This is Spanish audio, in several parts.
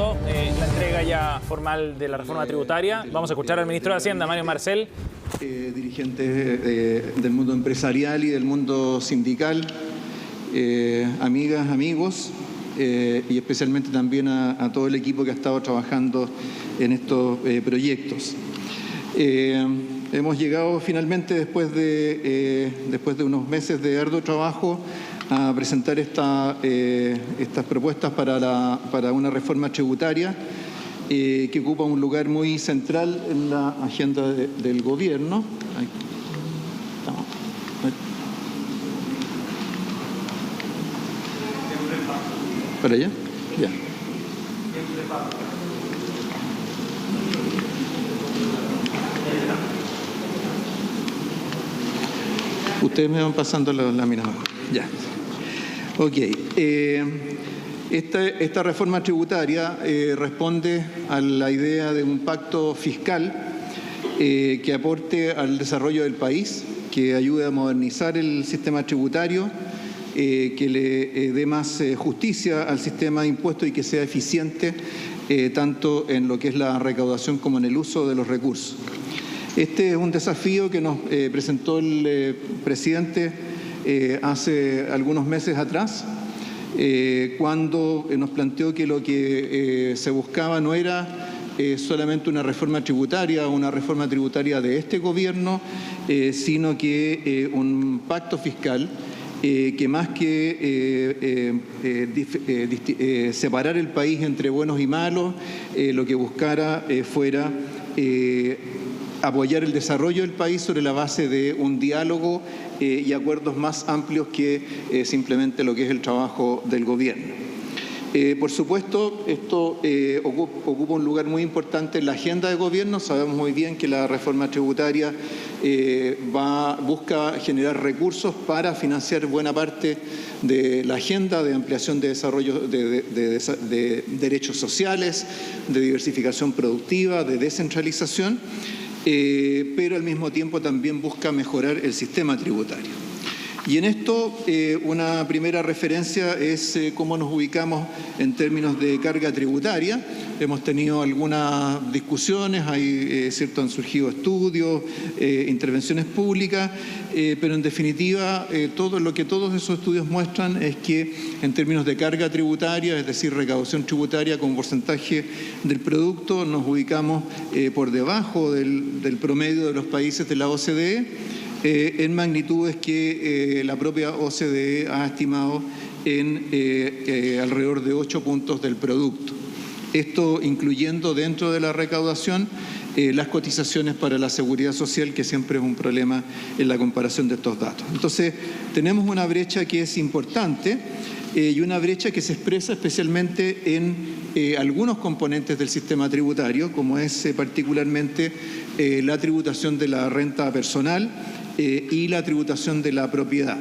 minuto la entrega ya formal de la reforma tributaria. Vamos a escuchar al ministro de Hacienda, Mario Marcel. Dirigentes del mundo empresarial y del mundo sindical, amigas, amigos, y especialmente también a todo el equipo que ha estado trabajando en estos proyectos. Hemos llegado finalmente, después de unos meses de arduo trabajo, a presentar estas propuestas para una reforma tributaria que ocupa un lugar muy central en la agenda del gobierno. Ahí estamos. ¿Para allá? Ya. Ustedes me van pasando las láminas. Ya. Ok. Esta reforma tributaria responde a la idea de un pacto fiscal que aporte al desarrollo del país, que ayude a modernizar el sistema tributario, que le dé más justicia al sistema de impuestos y que sea eficiente tanto en lo que es la recaudación como en el uso de los recursos. Este es un desafío que nos presentó el presidente hace algunos meses atrás, cuando nos planteó que lo que se buscaba no era solamente una reforma tributaria de este gobierno, sino que un pacto fiscal que más que separar el país entre buenos y malos, lo que buscara fuera apoyar el desarrollo del país sobre la base de un diálogo y acuerdos más amplios que simplemente lo que es el trabajo del gobierno. Por supuesto, esto ocupa un lugar muy importante en la agenda de gobierno. Sabemos muy bien que la reforma tributaria busca generar recursos para financiar buena parte de la agenda de ampliación de desarrollo de derechos sociales, de diversificación productiva, de descentralización, pero al mismo tiempo también busca mejorar el sistema tributario. Y en esto una primera referencia es cómo nos ubicamos en términos de carga tributaria. Hemos tenido algunas discusiones, han surgido estudios, intervenciones públicas, pero en definitiva lo que todos esos estudios muestran es que en términos de carga tributaria, es decir, recaudación tributaria como porcentaje del producto, nos ubicamos por debajo del promedio de los países de la OCDE. En magnitudes que la propia OCDE ha estimado en alrededor de 8 puntos del producto. Esto incluyendo dentro de la recaudación las cotizaciones para la seguridad social, que siempre es un problema en la comparación de estos datos. Entonces, tenemos una brecha que es importante y una brecha que se expresa especialmente en algunos componentes del sistema tributario, como es particularmente la tributación de la renta personal y la tributación de la propiedad.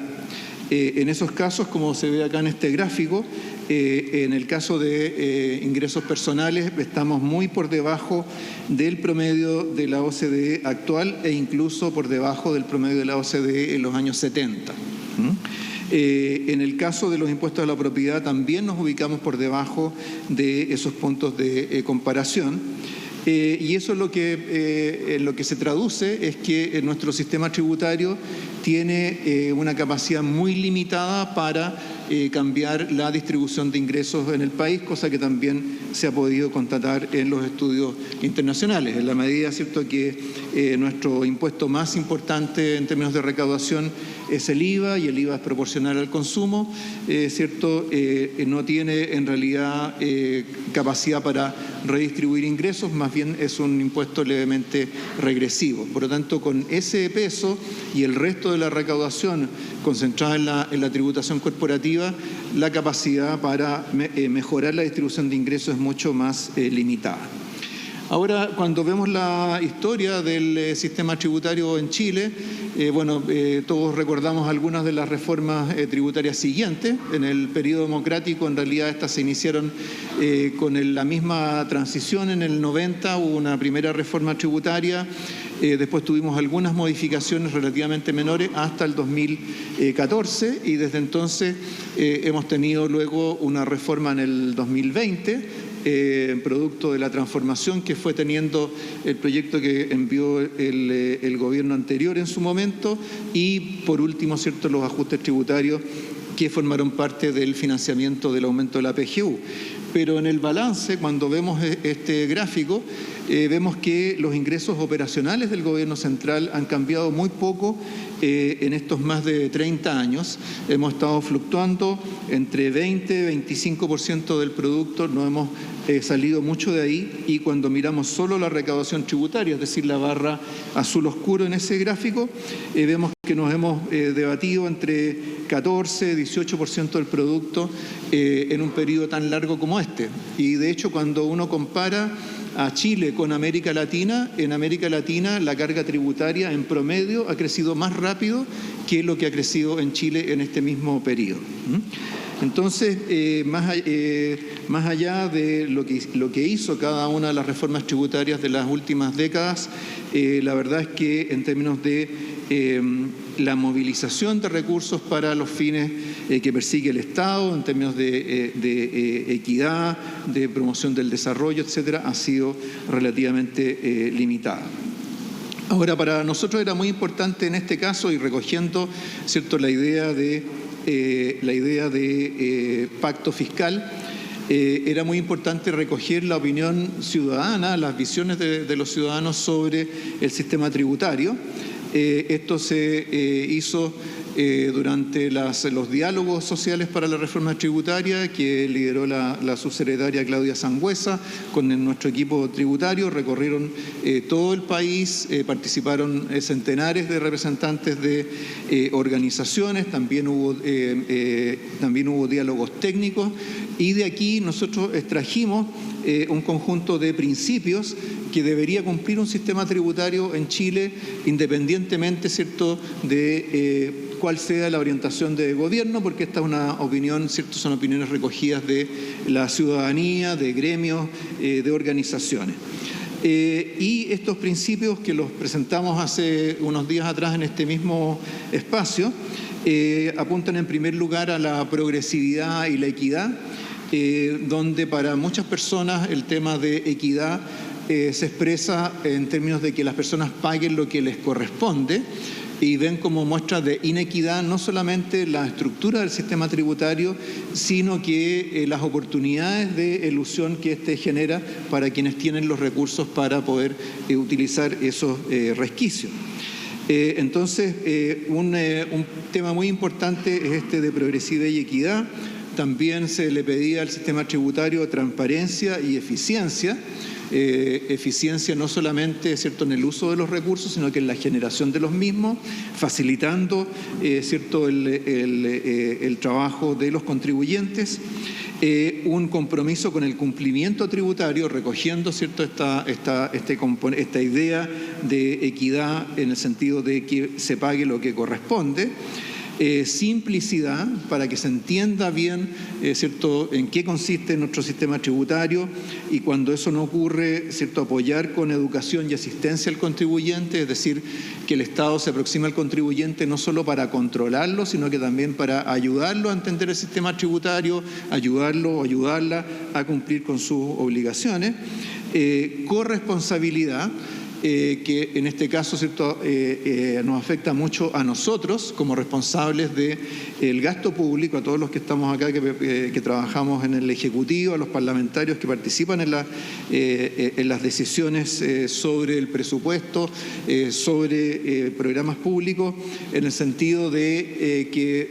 En esos casos, como se ve acá en este gráfico, en el caso de ingresos personales estamos muy por debajo del promedio de la OCDE actual e incluso por debajo del promedio de la OCDE en los años 70. En el caso de los impuestos a la propiedad también nos ubicamos por debajo de esos puntos de comparación. Y eso es lo que se traduce es que nuestro sistema tributario tiene una capacidad muy limitada para cambiar la distribución de ingresos en el país, cosa que también se ha podido constatar en los estudios internacionales. En la medida, ¿cierto?, que nuestro impuesto más importante en términos de recaudación es el IVA, y el IVA es proporcional al consumo, ¿cierto?, no tiene en realidad capacidad para redistribuir ingresos, más bien es un impuesto levemente regresivo. Por lo tanto, con ese peso y el resto de la recaudación concentrada en la tributación corporativa, la capacidad para mejorar la distribución de ingresos es mucho más limitada. Ahora, cuando vemos la historia del sistema tributario en Chile, todos recordamos algunas de las reformas tributarias siguientes. En el periodo democrático, en realidad, estas se iniciaron con la misma transición. En el 90 hubo una primera reforma tributaria, después tuvimos algunas modificaciones relativamente menores hasta el 2014 y desde entonces hemos tenido luego una reforma en el 2020 producto de la transformación que fue teniendo el proyecto que envió el gobierno anterior en su momento, y por último, ¿cierto?, los ajustes tributarios que formaron parte del financiamiento del aumento de la PGU. Pero en el balance, cuando vemos este gráfico, vemos que los ingresos operacionales del gobierno central han cambiado muy poco en estos más de 30 años. Hemos estado fluctuando entre 20 y 25% del producto, no hemos salido mucho de ahí, y cuando miramos solo la recaudación tributaria, es decir, la barra azul oscuro en ese gráfico, vemos que nos hemos debatido entre 14 y 18% del producto en un periodo tan largo como este. Y de hecho, cuando uno compara a Chile con América Latina, en América Latina la carga tributaria en promedio ha crecido más rápido que lo que ha crecido en Chile en este mismo periodo. Entonces, más allá de lo que hizo cada una de las reformas tributarias de las últimas décadas, la verdad es que en términos de la movilización de recursos para los fines que persigue el Estado, en términos de equidad, de promoción del desarrollo, etcétera, ha sido relativamente limitada. Ahora, para nosotros era muy importante en este caso, y recogiendo, ¿cierto?, la idea de pacto fiscal, era muy importante recoger la opinión ciudadana, las visiones de los ciudadanos sobre el sistema tributario. Esto se hizo durante los diálogos sociales para la reforma tributaria que lideró la subsecretaria Claudia Sangüesa con nuestro equipo tributario. Recorrieron todo el país, participaron centenares de representantes de organizaciones, también hubo diálogos técnicos, y de aquí nosotros extrajimos un conjunto de principios que debería cumplir un sistema tributario en Chile, independientemente, ¿cierto?, de cuál sea la orientación de gobierno, porque esta es una opinión, ¿cierto?, son opiniones recogidas de la ciudadanía, de gremios, de organizaciones. Y estos principios que los presentamos hace unos días atrás en este mismo espacio, apuntan en primer lugar a la progresividad y la equidad, donde para muchas personas el tema de equidad se expresa en términos de que las personas paguen lo que les corresponde, y ven como muestra de inequidad no solamente la estructura del sistema tributario, sino que las oportunidades de elusión que éste genera para quienes tienen los recursos para poder utilizar esos resquicios. Entonces, un tema muy importante es este de progresividad y equidad. También se le pedía al sistema tributario transparencia y eficiencia. Eficiencia no solamente, ¿cierto?, en el uso de los recursos, sino que en la generación de los mismos, facilitando, ¿cierto?, el trabajo de los contribuyentes. Un compromiso con el cumplimiento tributario, recogiendo, ¿cierto?, esta idea de equidad en el sentido de que se pague lo que corresponde. Simplicidad, para que se entienda bien, ¿cierto?, en qué consiste nuestro sistema tributario, y cuando eso no ocurre, ¿cierto?, apoyar con educación y asistencia al contribuyente, es decir, que el Estado se aproxime al contribuyente no solo para controlarlo, sino que también para ayudarlo a entender el sistema tributario, ayudarlo o ayudarla a cumplir con sus obligaciones. Corresponsabilidad, que en este caso, ¿cierto?, nos afecta mucho a nosotros como responsables del gasto público, a todos los que estamos acá, que trabajamos en el Ejecutivo, a los parlamentarios que participan en las decisiones sobre el presupuesto, sobre programas públicos, en el sentido de que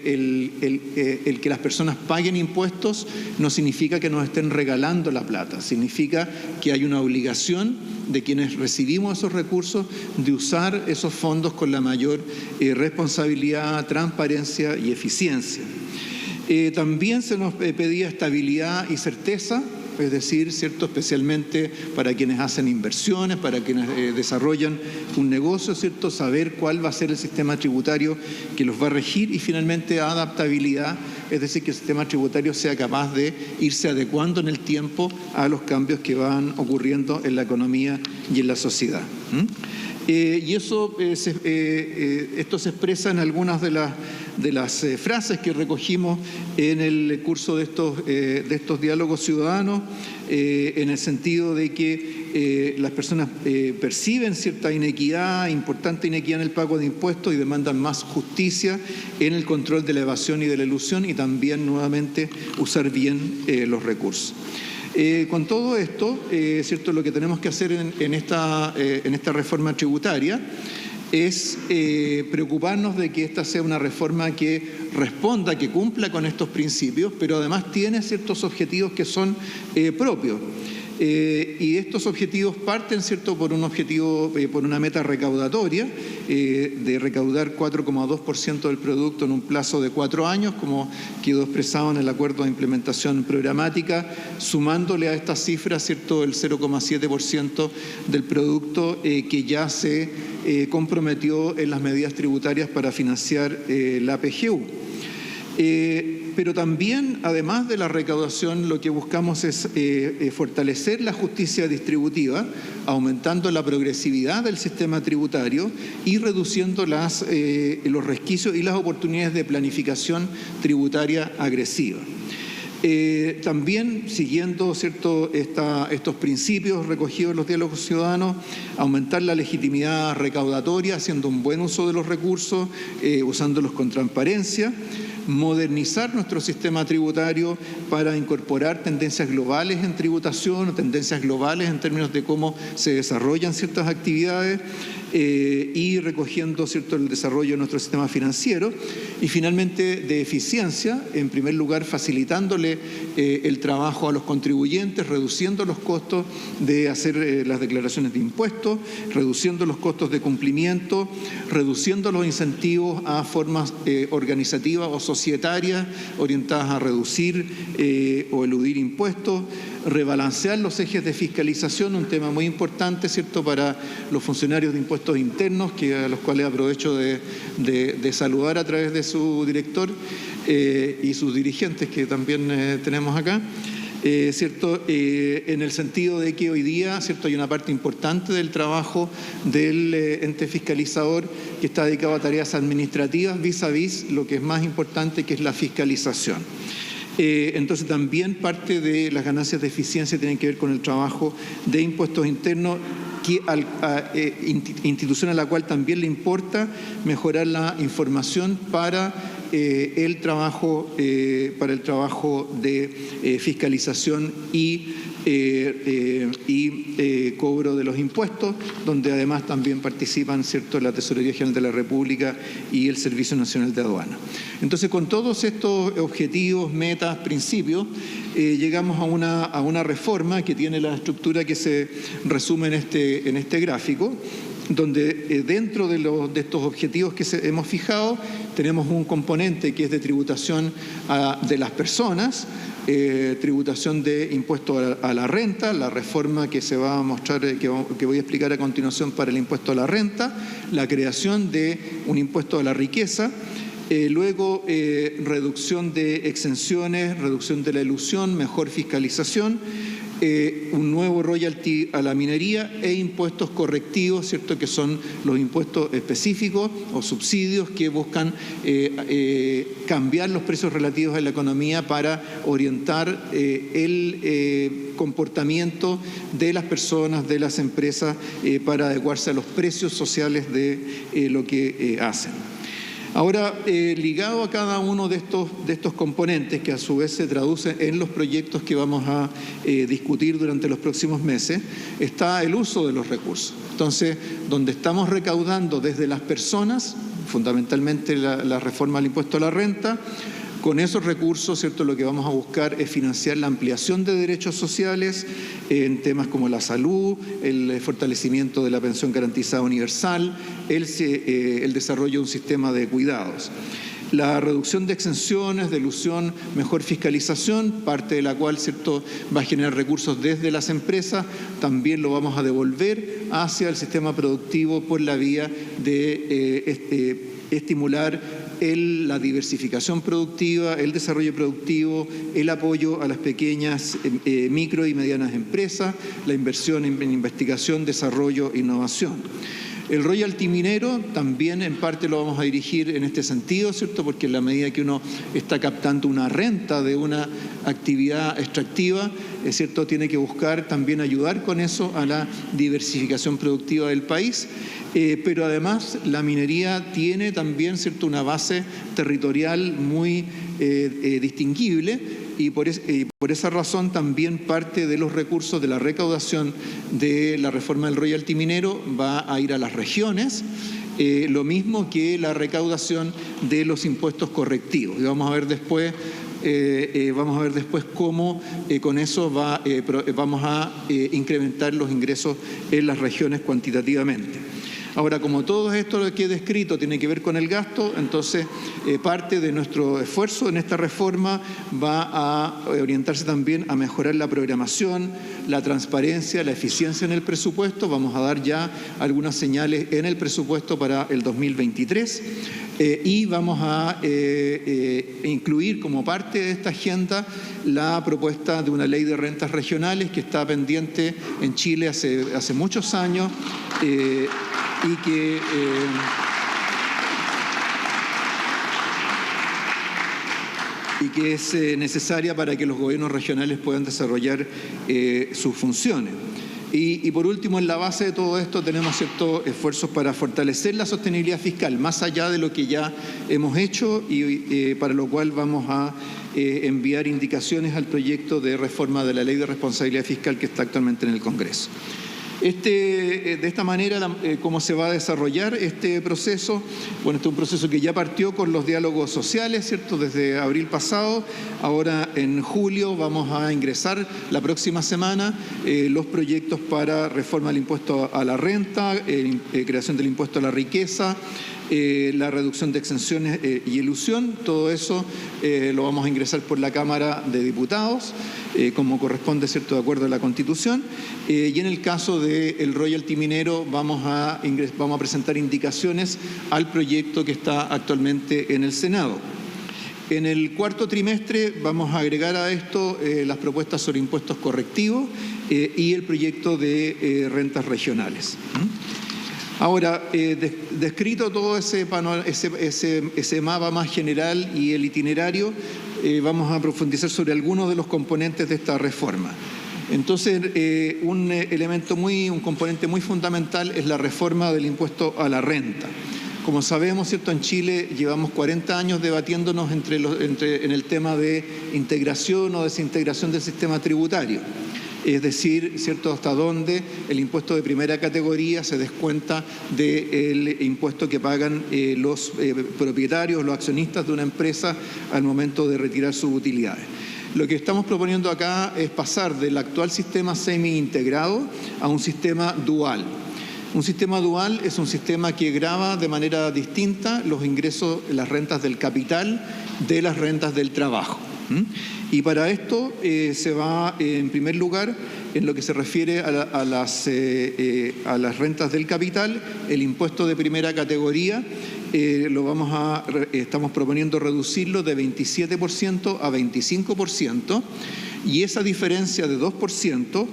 el que las personas paguen impuestos no significa que nos estén regalando la plata, significa que hay una obligación de quienes recibimos esos recursos de usar esos fondos con la mayor responsabilidad, transparencia y eficiencia. También se nos pedía estabilidad y certeza, es decir, ¿cierto?, especialmente para quienes hacen inversiones, para quienes desarrollan un negocio, ¿cierto?, saber cuál va a ser el sistema tributario que los va a regir, y finalmente adaptabilidad, es decir, que el sistema tributario sea capaz de irse adecuando en el tiempo a los cambios que van ocurriendo en la economía y en la sociedad. Y esto se expresa en algunas de de las frases que recogimos en el curso de estos diálogos ciudadanos, en el sentido de que las personas perciben cierta inequidad, importante inequidad en el pago de impuestos y demandan más justicia en el control de la evasión y de la elusión, y también nuevamente usar bien los recursos. Con todo esto, ¿cierto?, lo que tenemos que hacer en esta reforma tributaria es preocuparnos de que esta sea una reforma que responda, que cumpla con estos principios, pero además tiene ciertos objetivos que son propios. Y estos objetivos parten, ¿cierto?, por un objetivo, por una meta recaudatoria, de recaudar 4,2% del producto en un plazo de 4 años, como quedó expresado en el acuerdo de implementación programática, sumándole a estas cifras, ¿cierto?, el 0,7% del producto que ya se comprometió en las medidas tributarias para financiar la PGU. Pero también, además de la recaudación, lo que buscamos es fortalecer la justicia distributiva, aumentando la progresividad del sistema tributario y reduciendo los resquicios y las oportunidades de planificación tributaria agresiva. También, siguiendo, ¿cierto?, estos principios recogidos en los diálogos ciudadanos, aumentar la legitimidad recaudatoria, haciendo un buen uso de los recursos, usándolos con transparencia, modernizar nuestro sistema tributario para incorporar tendencias globales en tributación, tendencias globales en términos de cómo se desarrollan ciertas actividades, y recogiendo, ¿cierto?, el desarrollo de nuestro sistema financiero, y finalmente de eficiencia, en primer lugar facilitándole el trabajo a los contribuyentes, reduciendo los costos de hacer las declaraciones de impuestos, reduciendo los costos de cumplimiento, reduciendo los incentivos a formas organizativas o societarias orientadas a reducir o eludir impuestos, rebalancear los ejes de fiscalización, un tema muy importante, ¿cierto?, para los funcionarios de impuestos internos, a los cuales aprovecho de saludar a través de su director y sus dirigentes que también tenemos acá. ¿Cierto? En el sentido de que hoy día, ¿cierto?, hay una parte importante del trabajo del ente fiscalizador que está dedicado a tareas administrativas vis a vis lo que es más importante, que es la fiscalización. Entonces también parte de las ganancias de eficiencia tienen que ver con el trabajo de impuestos internos, institución a la cual también le importa mejorar la información para el trabajo de fiscalización y cobro de los impuestos, donde además también participan, ¿cierto?, la Tesorería General de la República y el Servicio Nacional de Aduana. Entonces, con todos estos objetivos, metas, principios, llegamos a una reforma que tiene la estructura que se resume en este gráfico, donde dentro de estos objetivos que hemos fijado tenemos un componente que es de tributación de las personas, tributación de impuesto a la renta, la reforma que se va a mostrar, que voy a explicar a continuación para el impuesto a la renta, la creación de un impuesto a la riqueza, luego reducción de exenciones, reducción de la elusión, mejor fiscalización, un nuevo royalty a la minería e impuestos correctivos, ¿cierto?, que son los impuestos específicos o subsidios que buscan cambiar los precios relativos a la economía para orientar el comportamiento de las personas, de las empresas, para adecuarse a los precios sociales de lo que hacen. Ahora, ligado a cada uno de estos componentes, que a su vez se traducen en los proyectos que vamos a discutir durante los próximos meses, está el uso de los recursos. Entonces, donde estamos recaudando desde las personas, fundamentalmente la reforma al impuesto a la renta, con esos recursos, ¿cierto?, lo que vamos a buscar es financiar la ampliación de derechos sociales en temas como la salud, el fortalecimiento de la pensión garantizada universal, el desarrollo de un sistema de cuidados. La reducción de exenciones, de elusión, mejor fiscalización, parte de la cual, ¿cierto?, va a generar recursos desde las empresas, también lo vamos a devolver hacia el sistema productivo por la vía de estimular la diversificación productiva, el desarrollo productivo, el apoyo a las pequeñas, micro y medianas empresas, la inversión en investigación, desarrollo e innovación. El royalty minero también en parte lo vamos a dirigir en este sentido, ¿cierto? Porque en la medida que uno está captando una renta de una actividad extractiva, es cierto, tiene que buscar también ayudar con eso a la diversificación productiva del país. Pero además la minería tiene también, ¿cierto?, una base territorial muy distinguible y por esa razón también parte de los recursos de la recaudación de la reforma del royalty minero va a ir a las regiones, lo mismo que la recaudación de los impuestos correctivos. Y vamos a ver después cómo con eso vamos a incrementar los ingresos en las regiones cuantitativamente. Ahora, como todo esto que he descrito tiene que ver con el gasto, entonces parte de nuestro esfuerzo en esta reforma va a orientarse también a mejorar la programación, la transparencia, la eficiencia en el presupuesto. Vamos a dar ya algunas señales en el presupuesto para el 2023 y vamos a incluir como parte de esta agenda la propuesta de una ley de rentas regionales que está pendiente en Chile hace muchos años y que es necesaria para que los gobiernos regionales puedan desarrollar sus funciones. Y por último, en la base de todo esto tenemos ciertos esfuerzos para fortalecer la sostenibilidad fiscal, más allá de lo que ya hemos hecho y para lo cual vamos a enviar indicaciones al proyecto de reforma de la Ley de Responsabilidad Fiscal que está actualmente en el Congreso. De esta manera, ¿cómo se va a desarrollar este proceso? Bueno, este es un proceso que ya partió con los diálogos sociales, ¿cierto?, desde abril pasado. Ahora, en julio, vamos a ingresar la próxima semana los proyectos para reforma del impuesto a la renta, creación del impuesto a la riqueza, la reducción de exenciones y elusión. Todo eso lo vamos a ingresar por la Cámara de Diputados, como corresponde, ¿cierto?, de acuerdo a la Constitución. Y en el caso del royalty minero vamos a presentar indicaciones al proyecto que está actualmente en el Senado. En el cuarto trimestre vamos a agregar a esto las propuestas sobre impuestos correctivos y el proyecto de rentas regionales. Ahora, descrito todo ese mapa más general y el itinerario, vamos a profundizar sobre algunos de los componentes de esta reforma. Entonces, un componente muy fundamental es la reforma del impuesto a la renta. Como sabemos, ¿cierto?, en Chile llevamos 40 años debatiéndonos en el tema de integración o desintegración del sistema tributario. Es decir, ¿cierto?, hasta dónde el impuesto de primera categoría se descuenta del impuesto que pagan los propietarios, los accionistas de una empresa al momento de retirar sus utilidades. Lo que estamos proponiendo acá es pasar del actual sistema semi-integrado a un sistema dual. Un sistema dual es un sistema que grava de manera distinta los ingresos, las rentas del capital de las rentas del trabajo. Y para esto se va, en primer lugar, en lo que se refiere a las rentas del capital, el impuesto de primera categoría, estamos proponiendo reducirlo de 27% a 25%, y esa diferencia de 2%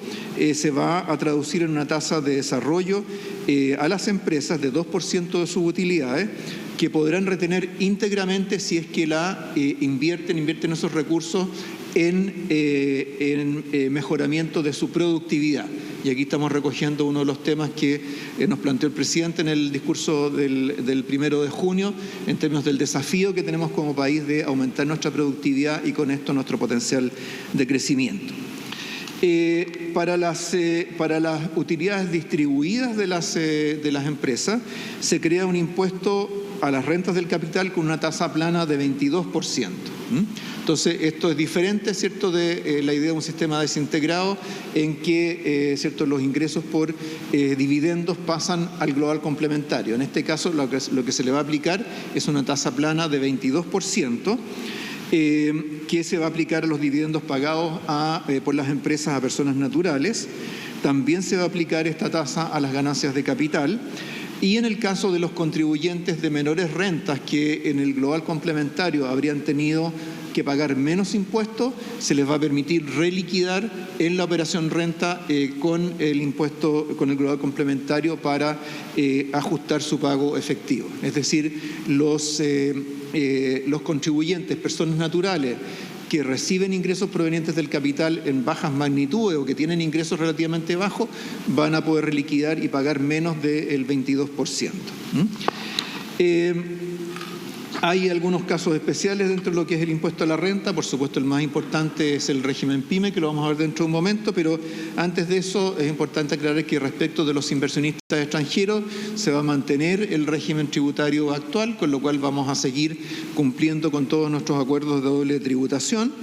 se va a traducir en una tasa de desarrollo a las empresas de 2% de sus utilidades, que podrán retener íntegramente si es que invierten esos recursos en mejoramiento de su productividad. Y aquí estamos recogiendo uno de los temas que nos planteó el presidente en el discurso del 1 de junio, en términos del desafío que tenemos como país de aumentar nuestra productividad y con esto nuestro potencial de crecimiento. Para las utilidades distribuidas de las empresas se crea un impuesto a las rentas del capital con una tasa plana de 22%. Entonces, esto es diferente, ¿cierto?, de la idea de un sistema desintegrado en que, ¿cierto?, los ingresos por dividendos pasan al global complementario. En este caso, lo que se le va a aplicar es una tasa plana de 22%, que se va a aplicar a los dividendos pagados por las empresas a personas naturales. También se va a aplicar esta tasa a las ganancias de capital. Y en el caso de los contribuyentes de menores rentas que en el global complementario habrían tenido que pagar menos impuestos, se les va a permitir reliquidar en la operación renta con el impuesto, con el global complementario para ajustar su pago efectivo. Es decir, los contribuyentes, personas naturales, que reciben ingresos provenientes del capital en bajas magnitudes o que tienen ingresos relativamente bajos, van a poder reliquidar y pagar menos del 22%. Hay algunos casos especiales dentro de lo que es el impuesto a la renta. Por supuesto, el más importante es el régimen PYME, que lo vamos a ver dentro de un momento, pero antes de eso es importante aclarar que respecto de los inversionistas extranjeros se va a mantener el régimen tributario actual, con lo cual vamos a seguir cumpliendo con todos nuestros acuerdos de doble tributación.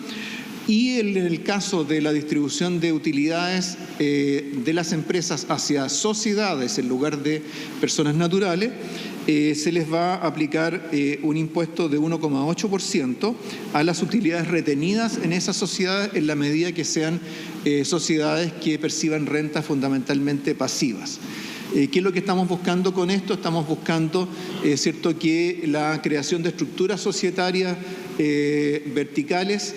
Y en el caso de la distribución de utilidades de las empresas hacia sociedades en lugar de personas naturales, se les va a aplicar un impuesto de 1,8% a las utilidades retenidas en esas sociedades en la medida que sean sociedades que perciban rentas fundamentalmente pasivas. ¿Qué es lo que estamos buscando con esto? Estamos buscando, ¿cierto?, que la creación de estructuras societarias verticales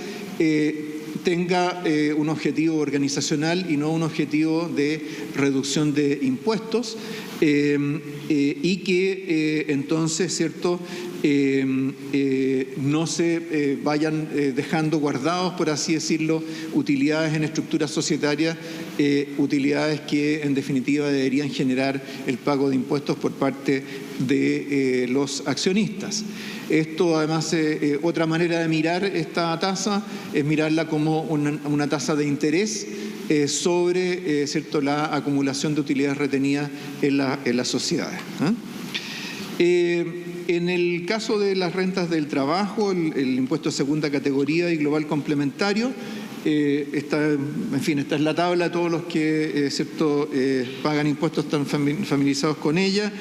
tenga un objetivo organizacional y no un objetivo de reducción de impuestos y que entonces, ¿cierto?, no se vayan dejando guardados, por así decirlo, utilidades en estructuras societarias, utilidades que en definitiva deberían generar el pago de impuestos por parte de los accionistas. Esto además, otra manera de mirar esta tasa es mirarla como una tasa de interés sobre ¿cierto?, la acumulación de utilidades retenidas en las sociedades. En el caso de las rentas del trabajo, el impuesto de segunda categoría y global complementario, esta es la tabla, todos los que ¿cierto?, pagan impuestos están familiarizados con ella.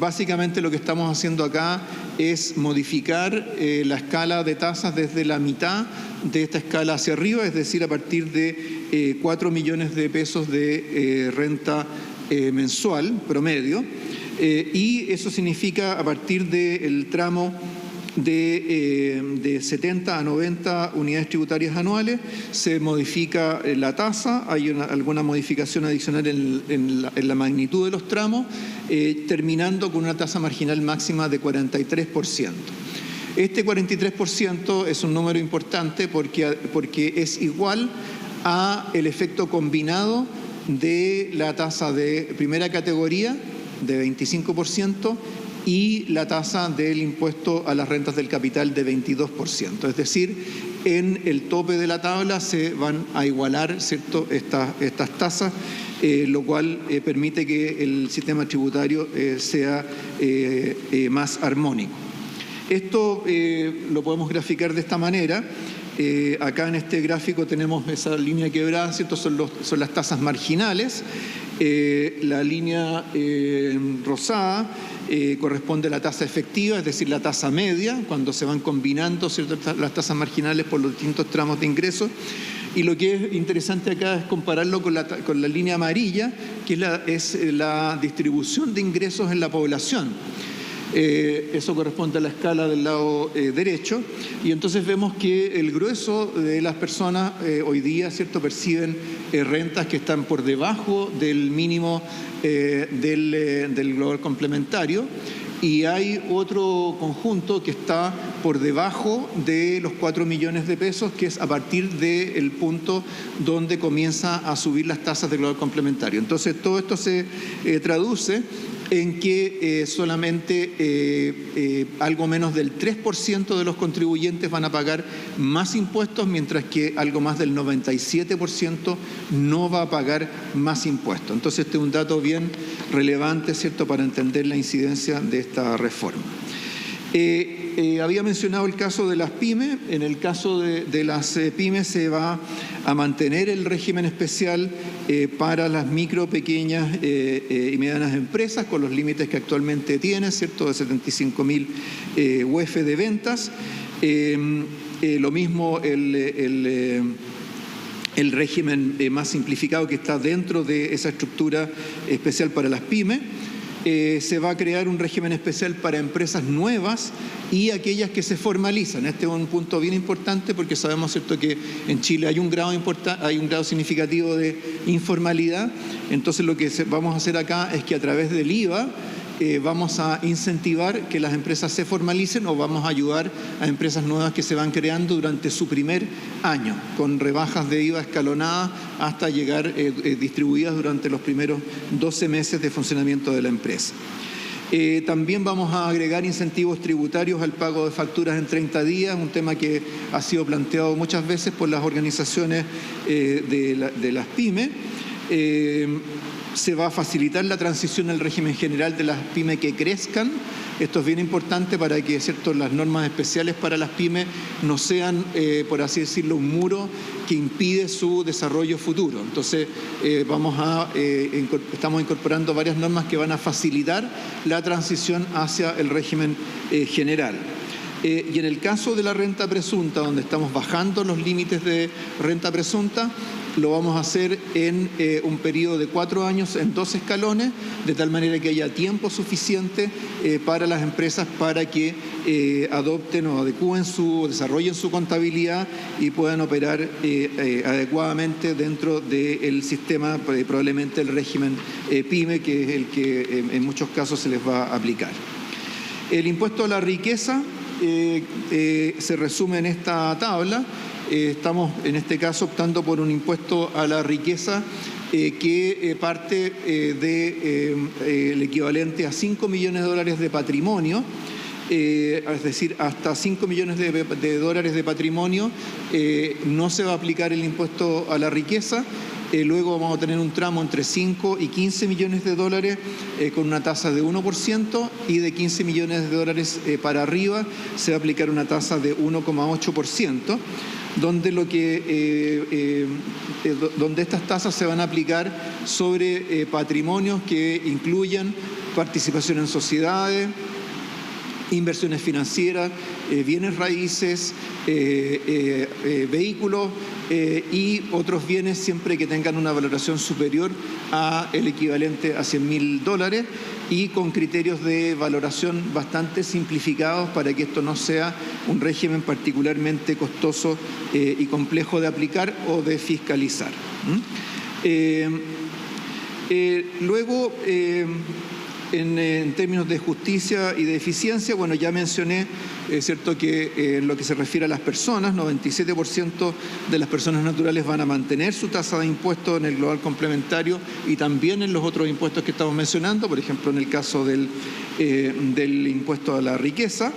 Básicamente lo que estamos haciendo acá es modificar la escala de tasas desde la mitad de esta escala hacia arriba, es decir, a partir de 4 millones de pesos de renta mensual promedio, y eso significa a partir del tramo de 70 a 90 unidades tributarias anuales, se modifica la tasa, hay alguna modificación adicional en la magnitud de los tramos, terminando con una tasa marginal máxima de 43%. Este 43% es un número importante porque es igual a el efecto combinado de la tasa de primera categoría de 25% y la tasa del impuesto a las rentas del capital de 22%. Es decir, en el tope de la tabla se van a igualar, ¿cierto?, estas tasas, lo cual permite que el sistema tributario sea más armónico. Esto lo podemos graficar de esta manera. Acá en este gráfico tenemos esa línea quebrada, ¿cierto? Son las tasas marginales. La línea rosada corresponde a la tasa efectiva, es decir, la tasa media, cuando se van combinando, ¿cierto?, las tasas marginales por los distintos tramos de ingresos. Y lo que es interesante acá es compararlo con la línea amarilla, que es la distribución de ingresos en la población. Eso corresponde a la escala del lado derecho, y entonces vemos que el grueso de las personas hoy día, ¿cierto?, perciben rentas que están por debajo del mínimo del global complementario, y hay otro conjunto que está por debajo de los 4 millones de pesos, que es a partir del punto donde comienza a subir las tasas de global complementario. Entonces, todo esto se traduce en que solamente algo menos del 3% de los contribuyentes van a pagar más impuestos, mientras que algo más del 97% no va a pagar más impuestos. Entonces, este es un dato bien relevante, ¿cierto?, para entender la incidencia de esta reforma. Había mencionado el caso de las pymes. En el caso de las pymes se va a mantener el régimen especial para las micro, pequeñas y medianas empresas, con los límites que actualmente tiene, ¿cierto?, de 75.000 UF de ventas. Lo mismo el régimen más simplificado que está dentro de esa estructura especial para las pymes. se va a crear un régimen especial para empresas nuevas y aquellas que se formalizan. Este es un punto bien importante porque sabemos, ¿cierto?, que en Chile hay un grado significativo de informalidad. Entonces lo que vamos a hacer acá es que a través del IVA vamos a incentivar que las empresas se formalicen o vamos a ayudar a empresas nuevas que se van creando durante su primer año, con rebajas de IVA escalonadas hasta llegar distribuidas durante los primeros 12 meses de funcionamiento de la empresa. También vamos a agregar incentivos tributarios al pago de facturas en 30 días, un tema que ha sido planteado muchas veces por las organizaciones de las pymes. Se va a facilitar la transición al régimen general de las pymes que crezcan. Esto es bien importante para que, ¿cierto?, las normas especiales para las pymes no sean, por así decirlo, un muro que impide su desarrollo futuro. Entonces, estamos incorporando varias normas que van a facilitar la transición hacia el régimen general. Y en el caso de la renta presunta, donde estamos bajando los límites de renta presunta, lo vamos a hacer en un periodo de 4 años en 2 escalones, de tal manera que haya tiempo suficiente para las empresas para que adopten o desarrollen su contabilidad y puedan operar adecuadamente dentro del sistema, probablemente el régimen PYME, que es el que en muchos casos se les va a aplicar. El impuesto a la riqueza se resume en esta tabla. Estamos en este caso optando por un impuesto a la riqueza que parte del equivalente a 5 millones de dólares de patrimonio, es decir, hasta 5 millones de dólares de patrimonio no se va a aplicar el impuesto a la riqueza. Luego vamos a tener un tramo entre 5 y 15 millones de dólares con una tasa de 1%, y de 15 millones de dólares para arriba se va a aplicar una tasa de 1,8%, donde estas tasas se van a aplicar sobre patrimonios que incluyan participación en sociedades, inversiones financieras, bienes raíces, vehículos y otros bienes, siempre que tengan una valoración superior a el equivalente a $100.000, y con criterios de valoración bastante simplificados para que esto no sea un régimen particularmente costoso y complejo de aplicar o de fiscalizar. Luego, en términos de justicia y de eficiencia, bueno, ya mencioné, cierto, que en lo que se refiere a las personas, 97% de las personas naturales van a mantener su tasa de impuesto en el global complementario y también en los otros impuestos que estamos mencionando, por ejemplo, en el caso del impuesto a la riqueza.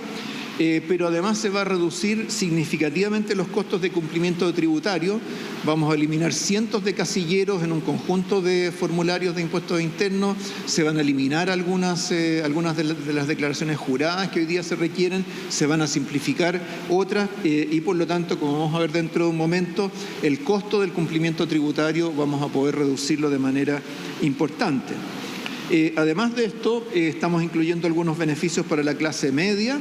Pero además se va a reducir significativamente los costos de cumplimiento tributario. Vamos a eliminar cientos de casilleros en un conjunto de formularios de impuestos internos. Se van a eliminar algunas de las declaraciones juradas que hoy día se requieren. Se van a simplificar otras y, por lo tanto, como vamos a ver dentro de un momento, el costo del cumplimiento tributario vamos a poder reducirlo de manera importante. Además de esto, estamos incluyendo algunos beneficios para la clase media.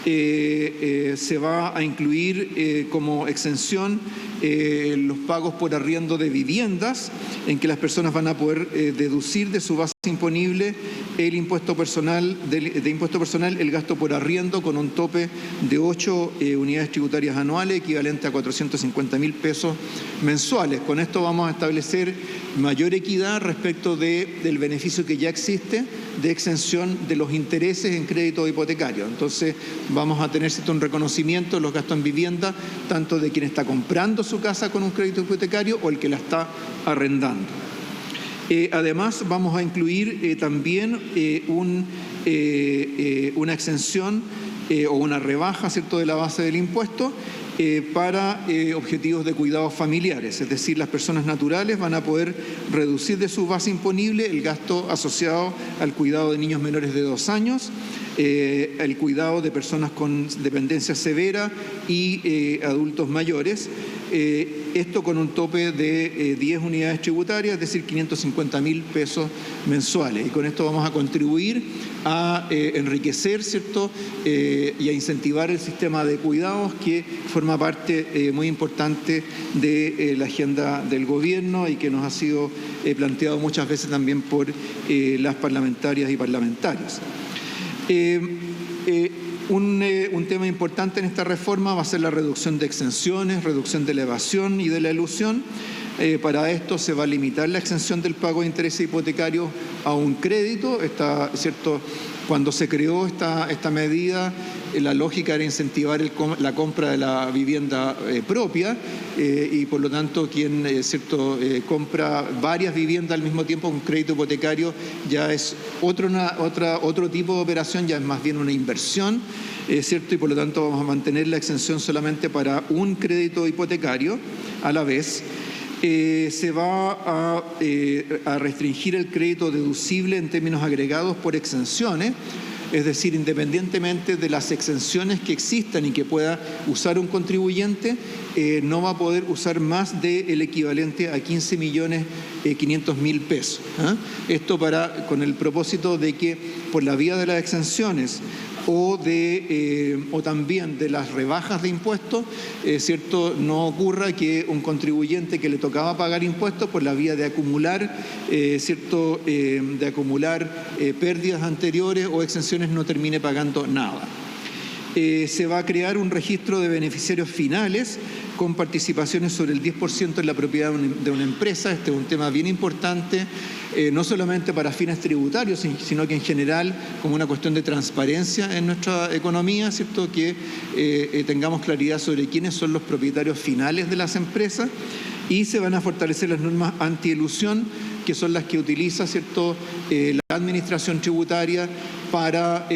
Se va a incluir como exención los pagos por arriendo de viviendas, en que las personas van a poder deducir de su base imponible el impuesto personal, el gasto por arriendo, con un tope de 8 unidades tributarias anuales, equivalente a 450.000 pesos mensuales. Con esto vamos a establecer mayor equidad respecto del beneficio que ya existe de exención de los intereses en crédito hipotecario. Entonces vamos a tener un reconocimiento de los gastos en vivienda, tanto de quien está comprando su casa con un crédito hipotecario o el que la está arrendando. Además, vamos a incluir también una exención o una rebaja, ¿cierto?, de la base del impuesto para objetivos de cuidados familiares. Es decir, las personas naturales van a poder reducir de su base imponible el gasto asociado al cuidado de niños menores de 2 años, el cuidado de personas con dependencia severa y adultos mayores. esto con un tope de 10 unidades tributarias, es decir, 550.000 pesos mensuales. Y con esto vamos a contribuir a enriquecer, ¿cierto?, y a incentivar el sistema de cuidados, que forma parte muy importante de la agenda del gobierno y que nos ha sido planteado muchas veces también por las parlamentarias y parlamentarios. Un tema importante en esta reforma va a ser la reducción de exenciones, reducción de la evasión y de la elusión. Para esto se va a limitar la exención del pago de intereses hipotecarios a un crédito. ¿Cierto? Cuando se creó esta medida, la lógica era incentivar la compra de la vivienda propia y por lo tanto quien compra varias viviendas al mismo tiempo con crédito hipotecario ya es otro tipo de operación, ya es más bien una inversión, ¿cierto? Y por lo tanto vamos a mantener la exención solamente para un crédito hipotecario a la vez. Se va a restringir el crédito deducible en términos agregados por exenciones, es decir, independientemente de las exenciones que existan y que pueda usar un contribuyente, no va a poder usar más del equivalente a 15.500.000 pesos. Esto con el propósito de que por la vía de las exenciones o también de las rebajas de impuestos, ¿cierto?, no ocurra que un contribuyente que le tocaba pagar impuestos por la vía de acumular, pérdidas anteriores o exenciones no termine pagando nada. Se va a crear un registro de beneficiarios finales con participaciones sobre el 10% en la propiedad de una empresa. Este es un tema bien importante, no solamente para fines tributarios, sino que en general como una cuestión de transparencia en nuestra economía, ¿cierto?, que tengamos claridad sobre quiénes son los propietarios finales de las empresas. Y se van a fortalecer las normas antielusión, que son las que utiliza, ¿cierto?, la administración tributaria para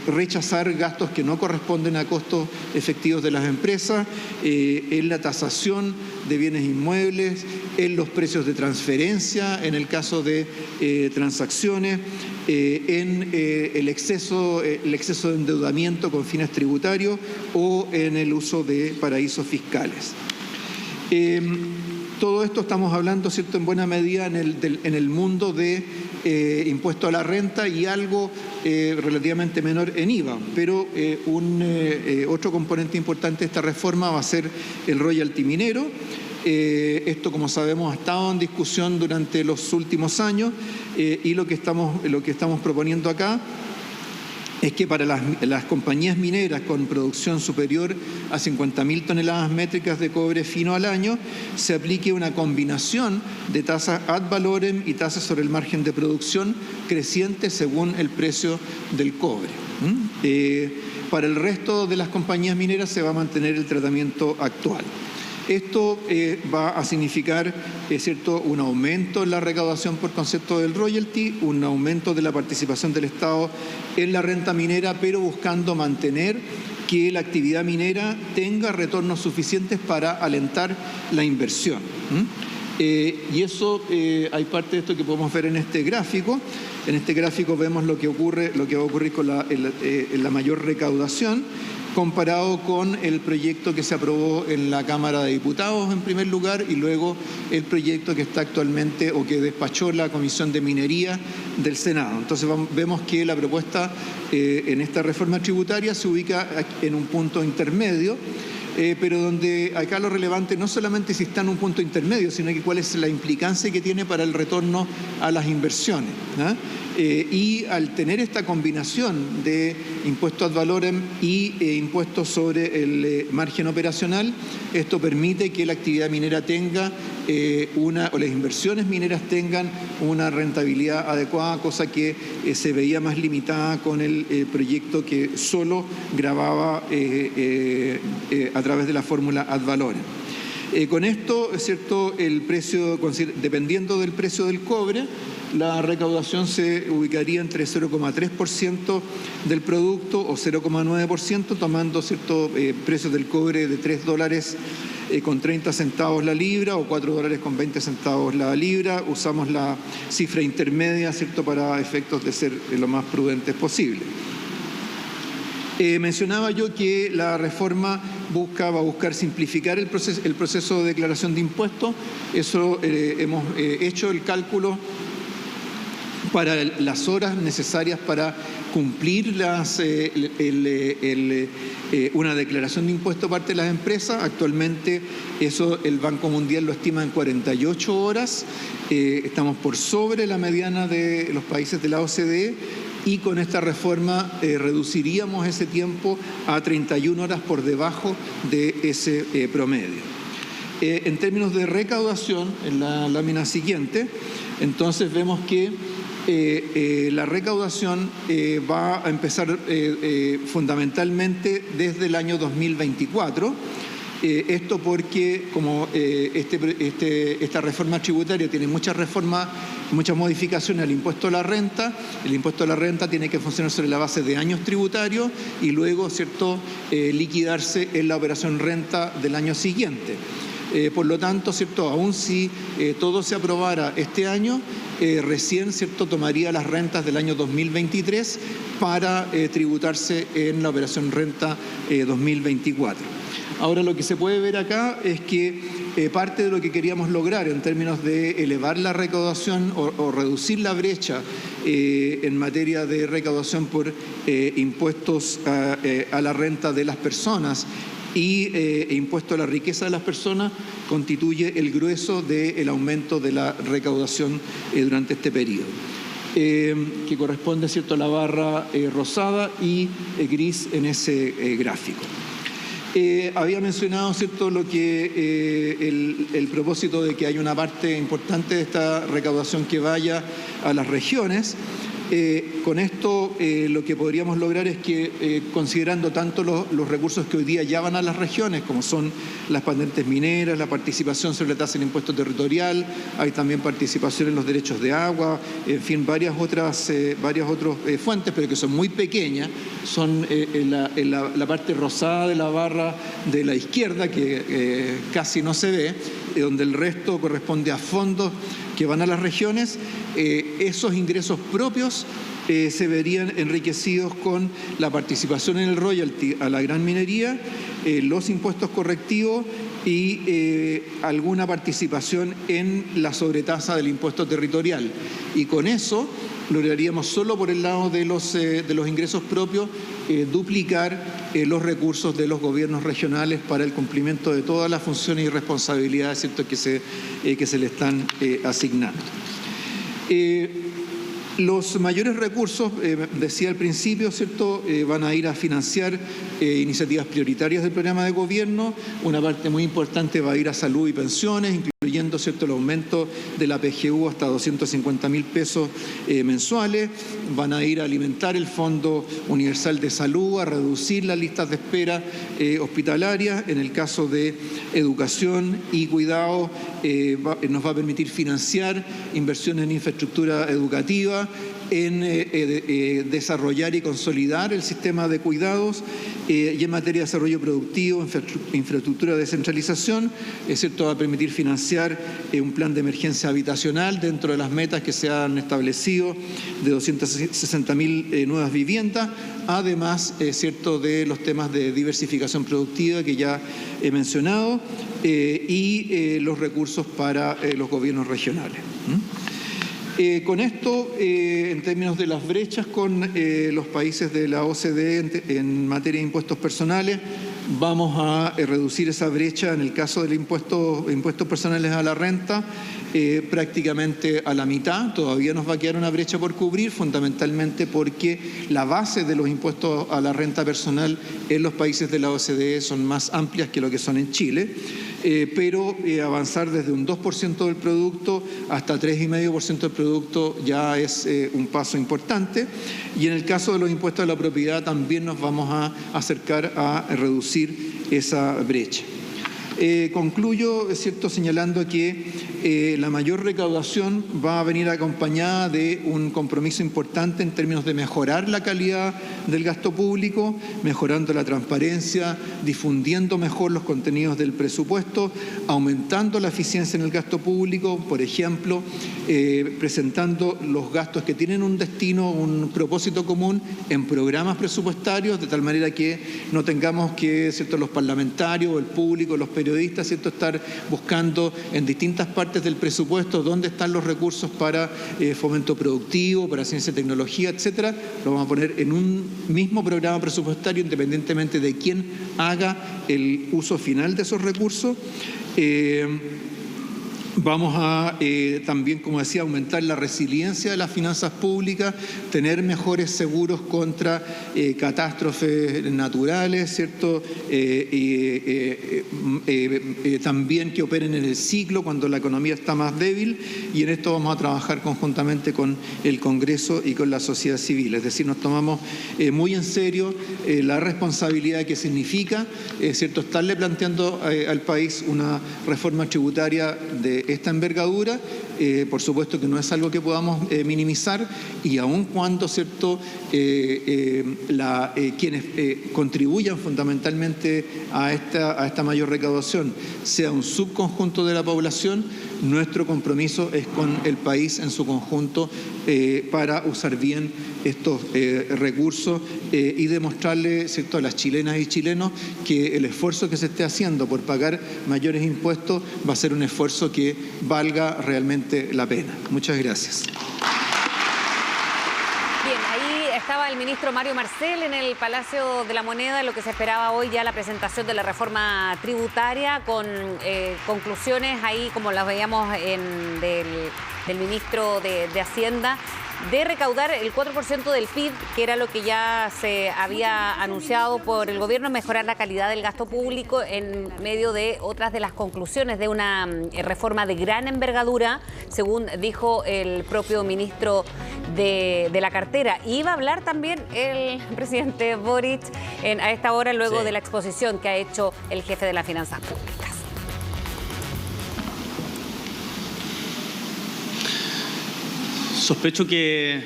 rechazar gastos que no corresponden a costos efectivos de las empresas, en la tasación de bienes inmuebles, en los precios de transferencia, en el caso de transacciones, en el exceso de endeudamiento con fines tributarios o en el uso de paraísos fiscales. Todo esto estamos hablando, ¿cierto?, en buena medida en el mundo de impuesto a la renta y algo relativamente menor en IVA, pero otro componente importante de esta reforma va a ser el royalty minero. Esto, como sabemos, ha estado en discusión durante los últimos años y lo que estamos proponiendo acá es que para las compañías mineras con producción superior a 50.000 toneladas métricas de cobre fino al año se aplique una combinación de tasas ad valorem y tasas sobre el margen de producción creciente según el precio del cobre. Para el resto de las compañías mineras se va a mantener el tratamiento actual. Esto va a significar, ¿cierto?, un aumento en la recaudación por concepto del royalty, un aumento de la participación del Estado en la renta minera, pero buscando mantener que la actividad minera tenga retornos suficientes para alentar la inversión. Y eso, hay parte de esto que podemos ver en este gráfico. En este gráfico vemos lo que va a ocurrir con la mayor recaudación, comparado con el proyecto que se aprobó en la Cámara de Diputados en primer lugar y luego el proyecto que está actualmente o que despachó la Comisión de Minería del Senado. Entonces vemos que la propuesta en esta reforma tributaria se ubica en un punto intermedio, pero donde acá lo relevante no solamente si está en un punto intermedio, sino que cuál es la implicancia que tiene para el retorno a las inversiones, ¿no? Y al tener esta combinación de impuestos ad valorem y impuestos sobre el margen operacional, esto permite que la actividad minera tenga o las inversiones mineras tengan una rentabilidad adecuada, cosa que se veía más limitada con el proyecto que solo gravaba a través de la fórmula ad valorem. Con esto, es cierto, el precio, dependiendo del precio del cobre, la recaudación se ubicaría entre 0,3% del producto o 0,9%, tomando ciertos precios del cobre de $3 con 30 centavos la libra o $4 con 20 centavos la libra. Usamos la cifra intermedia, ¿cierto?, para efectos de ser lo más prudentes posible. Mencionaba yo que la reforma va a buscar simplificar el proceso de declaración de impuestos. Eso hemos hecho el cálculo para las horas necesarias para cumplir una declaración de impuesto por parte de las empresas. Actualmente eso el Banco Mundial lo estima en 48 horas. Estamos por sobre la mediana de los países de la OCDE. Y con esta reforma reduciríamos ese tiempo a 31 horas por debajo de ese promedio. En términos de recaudación, en la lámina siguiente, entonces vemos que la recaudación va a empezar fundamentalmente desde el año 2024. Esto porque como esta reforma tributaria tiene muchas modificaciones al impuesto a la renta, el impuesto a la renta tiene que funcionar sobre la base de años tributarios y luego, ¿cierto?, liquidarse en la operación renta del año siguiente. Por lo tanto, ¿cierto?, aún si todo se aprobara este año, recién, ¿cierto?, tomaría las rentas del año 2023 para tributarse en la operación renta 2024. Ahora, lo que se puede ver acá es que parte de lo que queríamos lograr en términos de elevar la recaudación o reducir la brecha en materia de recaudación por impuestos a la renta de las personas y impuesto a la riqueza de las personas constituye el grueso del aumento de la recaudación durante este periodo. Que corresponde, ¿cierto?, a la barra rosada y gris en ese gráfico. Había mencionado, ¿cierto?, lo que el propósito de que hay una parte importante de esta recaudación que vaya a las regiones. Con esto lo que podríamos lograr es que, considerando tanto los recursos que hoy día ya van a las regiones, como son las patentes mineras, la participación sobre la tasa del impuesto territorial, hay también participación en los derechos de agua, en fin, varias otras fuentes, pero que son muy pequeñas, son en la parte rosada de la barra de la izquierda, que casi no se ve, donde el resto corresponde a fondos que van a las regiones. Esos ingresos propios se verían enriquecidos con la participación en el royalty a la gran minería, los impuestos correctivos y alguna participación en la sobretasa del impuesto territorial. Y con eso lograríamos, solo por el lado de los ingresos propios, duplicar los recursos de los gobiernos regionales para el cumplimiento de todas las funciones y responsabilidades, ¿cierto?, que se le están asignando. Los mayores recursos, decía al principio, ¿cierto?, van a ir a financiar iniciativas prioritarias del programa de gobierno. Una parte muy importante va a ir a salud y pensiones, incluyendo, ¿cierto?, el aumento de la PGU hasta 250.000 pesos mensuales. Van a ir a alimentar el Fondo Universal de Salud, a reducir las listas de espera hospitalarias. En el caso de educación y cuidado, nos va a permitir financiar inversiones en infraestructura educativa, en desarrollar y consolidar el sistema de cuidados y en materia de desarrollo productivo, infraestructura de descentralización, ¿cierto?, va a permitir financiar un plan de emergencia habitacional dentro de las metas que se han establecido de 260.000 nuevas viviendas, además, ¿cierto?, de los temas de diversificación productiva que ya he mencionado y los recursos para los gobiernos regionales. Con esto, en términos de las brechas con los países de la OCDE en materia de impuestos personales, vamos a reducir esa brecha en el caso del impuestos personales a la renta prácticamente a la mitad. Todavía nos va a quedar una brecha por cubrir, fundamentalmente porque la base de los impuestos a la renta personal en los países de la OCDE son más amplias que lo que son en Chile. Pero avanzar desde un 2% del producto hasta 3,5% del producto ya es un paso importante. Y en el caso de los impuestos a la propiedad también nos vamos a acercar a reducir esa brecha. Concluyo, es cierto, señalando que la mayor recaudación va a venir acompañada de un compromiso importante en términos de mejorar la calidad del gasto público, mejorando la transparencia, difundiendo mejor los contenidos del presupuesto, aumentando la eficiencia en el gasto público, por ejemplo, presentando los gastos que tienen un destino, un propósito común en programas presupuestarios, de tal manera que no tengamos que, ¿cierto?, los parlamentarios, el público, los periodistas, ¿cierto?, estar buscando en distintas partes del presupuesto dónde están los recursos para fomento productivo, para ciencia y tecnología, etcétera. Lo vamos a poner en un mismo programa presupuestario, independientemente de quién haga el uso final de esos recursos. Vamos a también, como decía, aumentar la resiliencia de las finanzas públicas, tener mejores seguros contra catástrofes naturales, ¿cierto? También que operen en el ciclo cuando la economía está más débil, y en esto vamos a trabajar conjuntamente con el Congreso y con la sociedad civil. Es decir, nos tomamos muy en serio la responsabilidad que significa, ¿cierto?, estarle planteando al país una reforma tributaria de esta envergadura. Por supuesto que no es algo que podamos minimizar, y aun cuando, ¿cierto?, quienes contribuyan fundamentalmente a esta mayor recaudación sea un subconjunto de la población, nuestro compromiso es con el país en su conjunto para usar bien estos recursos y demostrarle, ¿cierto?, a las chilenas y chilenos que el esfuerzo que se esté haciendo por pagar mayores impuestos va a ser un esfuerzo que valga realmente la pena. Muchas gracias. Bien, ahí estaba el ministro Mario Marcel en el Palacio de la Moneda, en lo que se esperaba hoy ya la presentación de la reforma tributaria, con conclusiones ahí, como las veíamos del ministro de Hacienda, de recaudar el 4% del PIB, que era lo que ya se había anunciado por el gobierno, mejorar la calidad del gasto público en medio de otras de las conclusiones de una reforma de gran envergadura, según dijo el propio ministro de la cartera. Y iba a hablar también el presidente Boric a esta hora, luego de la exposición que ha hecho el jefe de las finanzas públicas. Sospecho que,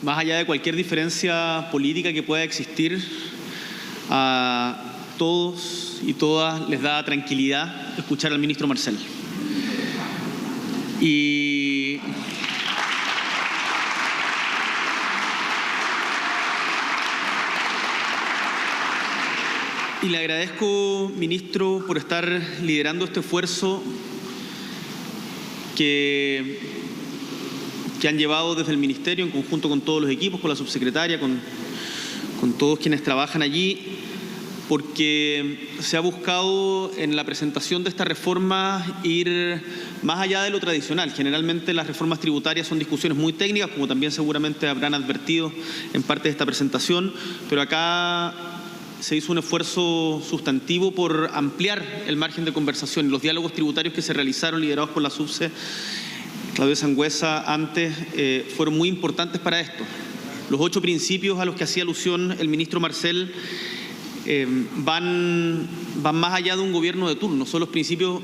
más allá de cualquier diferencia política que pueda existir, a todos y todas les da tranquilidad escuchar al ministro Marcel. Y le agradezco, ministro, por estar liderando este esfuerzo que han llevado desde el Ministerio, en conjunto con todos los equipos, con la subsecretaria, con todos quienes trabajan allí, porque se ha buscado en la presentación de esta reforma ir más allá de lo tradicional. Generalmente las reformas tributarias son discusiones muy técnicas, como también seguramente habrán advertido en parte de esta presentación, pero acá se hizo un esfuerzo sustantivo por ampliar el margen de conversación, y los diálogos tributarios que se realizaron, liderados por la subse Claudia Sangüesa antes, fueron muy importantes para esto. Los 8 principios a los que hacía alusión el ministro Marcel van más allá de un gobierno de turno. Son los principios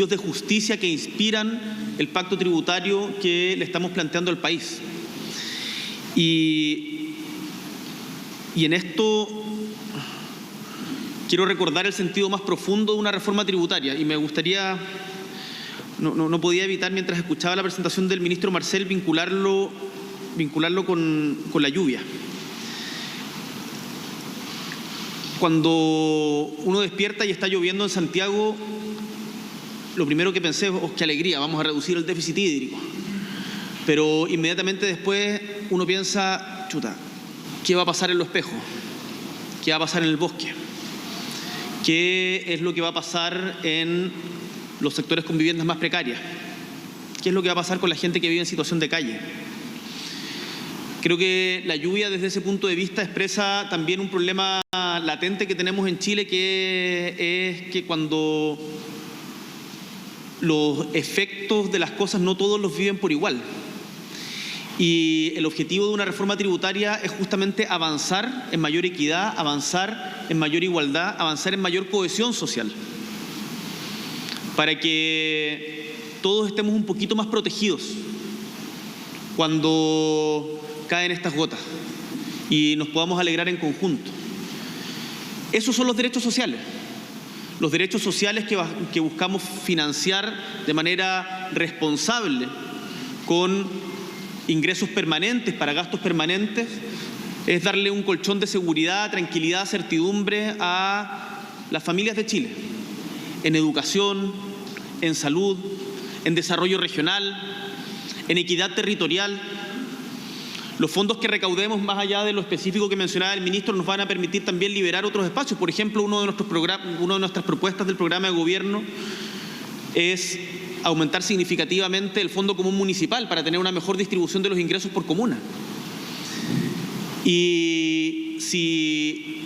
de justicia que inspiran el pacto tributario que le estamos planteando al país. Y en esto quiero recordar el sentido más profundo de una reforma tributaria, y me gustaría, no podía evitar, mientras escuchaba la presentación del ministro Marcel, vincularlo con la lluvia. Cuando uno despierta y está lloviendo en Santiago, lo primero que pensé es, oh, qué alegría, vamos a reducir el déficit hídrico. Pero inmediatamente después uno piensa, chuta, ¿qué va a pasar en Los Espejos? ¿Qué va a pasar en el bosque? ¿Qué es lo que va a pasar en los sectores con viviendas más precarias? ¿Qué es lo que va a pasar con la gente que vive en situación de calle? Creo que la lluvia, desde ese punto de vista, expresa también un problema latente que tenemos en Chile, que es que cuando los efectos de las cosas no todos los viven por igual. Y el objetivo de una reforma tributaria es justamente avanzar en mayor equidad, avanzar en mayor igualdad, avanzar en mayor cohesión social. para que todos estemos un poquito más protegidos cuando caen estas gotas y nos podamos alegrar en conjunto. Esos son los derechos sociales. Los derechos sociales que buscamos financiar de manera responsable con ingresos permanentes para gastos permanentes, es darle un colchón de seguridad, tranquilidad, certidumbre a las familias de Chile, en educación, en salud, en desarrollo regional, en equidad territorial. Los fondos que recaudemos, más allá de lo específico que mencionaba el ministro, nos van a permitir también liberar otros espacios. Por ejemplo, una de nuestras propuestas del programa de gobierno es aumentar significativamente el Fondo Común Municipal para tener una mejor distribución de los ingresos por comuna. Y si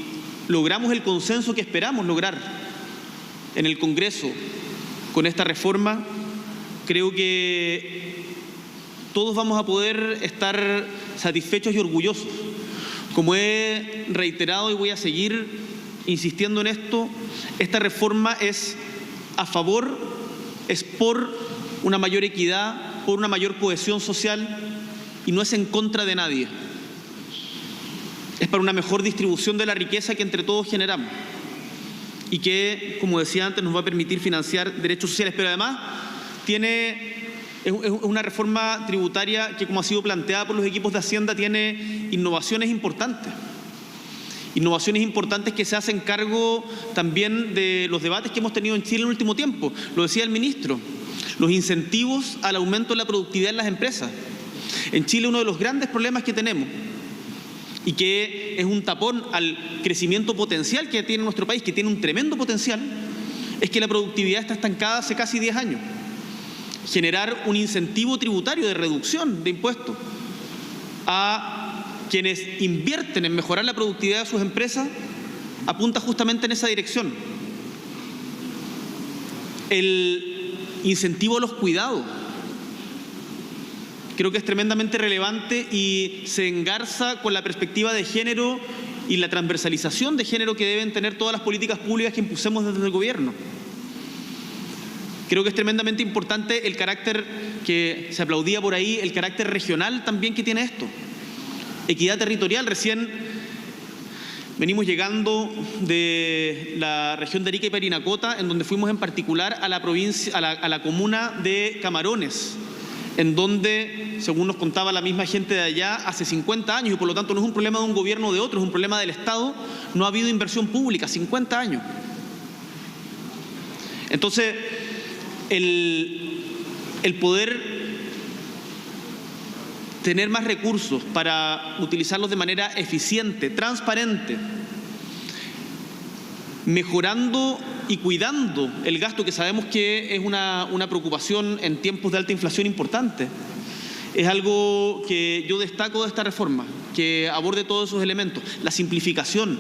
logramos el consenso que esperamos lograr en el Congreso con esta reforma, creo que todos vamos a poder estar satisfechos y orgullosos. Como he reiterado y voy a seguir insistiendo en esto, esta reforma es a favor, es por una mayor equidad, por una mayor cohesión social y no es en contra de nadie. Es para una mejor distribución de la riqueza que entre todos generamos y que, como decía antes, nos va a permitir financiar derechos sociales, pero además es una reforma tributaria que, como ha sido planteada por los equipos de Hacienda, tiene innovaciones importantes. Innovaciones importantes que se hacen cargo también de los debates que hemos tenido en Chile en el último tiempo. Lo decía el ministro, los incentivos al aumento de la productividad en las empresas. En Chile uno de los grandes problemas que tenemos y que es un tapón al crecimiento potencial que tiene nuestro país, que tiene un tremendo potencial, es que la productividad está estancada hace casi 10 años. Generar un incentivo tributario de reducción de impuestos a quienes invierten en mejorar la productividad de sus empresas apunta justamente en esa dirección. El incentivo a los cuidados creo que es tremendamente relevante y se engarza con la perspectiva de género y la transversalización de género que deben tener todas las políticas públicas que impulsemos desde el gobierno. Creo que es tremendamente importante el carácter que se aplaudía por ahí, el carácter regional también que tiene esto. Equidad territorial. Recién venimos llegando de la región de Arica y Parinacota, en donde fuimos en particular a la comuna de Camarones, en donde, según nos contaba la misma gente de allá, hace 50 años, y por lo tanto no es un problema de un gobierno o de otro, es un problema del Estado, no ha habido inversión pública, 50 años. Entonces, el poder tener más recursos para utilizarlos de manera eficiente, transparente, mejorando y cuidando el gasto, que sabemos que es una preocupación en tiempos de alta inflación importante, es algo que yo destaco de esta reforma, que aborde todos esos elementos. La simplificación.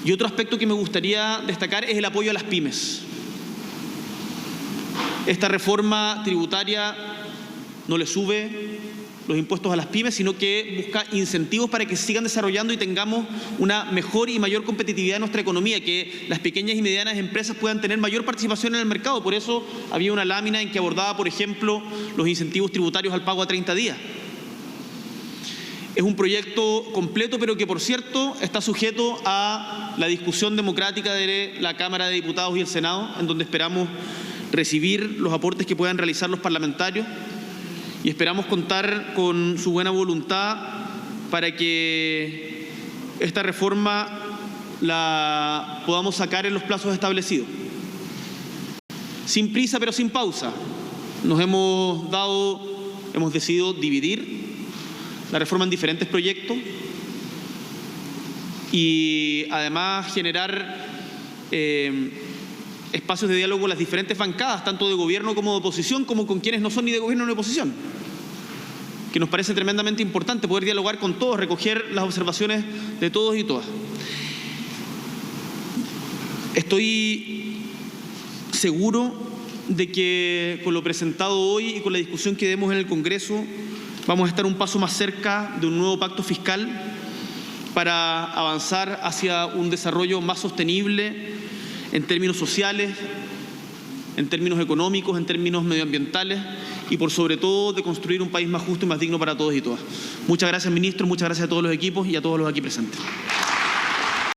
Y otro aspecto que me gustaría destacar es el apoyo a las pymes. Esta reforma tributaria no le sube los impuestos a las pymes, sino que busca incentivos para que se sigan desarrollando y tengamos una mejor y mayor competitividad en nuestra economía, que las pequeñas y medianas empresas puedan tener mayor participación en el mercado. Por eso había una lámina en que abordaba, por ejemplo, los incentivos tributarios al pago a 30 días. Es un proyecto completo, pero que, por cierto, está sujeto a la discusión democrática de la Cámara de Diputados y el Senado, en donde esperamos recibir los aportes que puedan realizar los parlamentarios y esperamos contar con su buena voluntad para que esta reforma la podamos sacar en los plazos establecidos. Sin prisa, pero sin pausa. Hemos decidido dividir la reforma en diferentes proyectos y además generar espacios de diálogo con las diferentes bancadas, tanto de gobierno como de oposición, como con quienes no son ni de gobierno ni de oposición, que nos parece tremendamente importante poder dialogar con todos, recoger las observaciones de todos y todas. Estoy seguro de que con lo presentado hoy y con la discusión que demos en el Congreso vamos a estar un paso más cerca de un nuevo pacto fiscal para avanzar hacia un desarrollo más sostenible en términos sociales, en términos económicos, en términos medioambientales y por sobre todo de construir un país más justo y más digno para todos y todas. Muchas gracias, ministro, muchas gracias a todos los equipos y a todos los aquí presentes.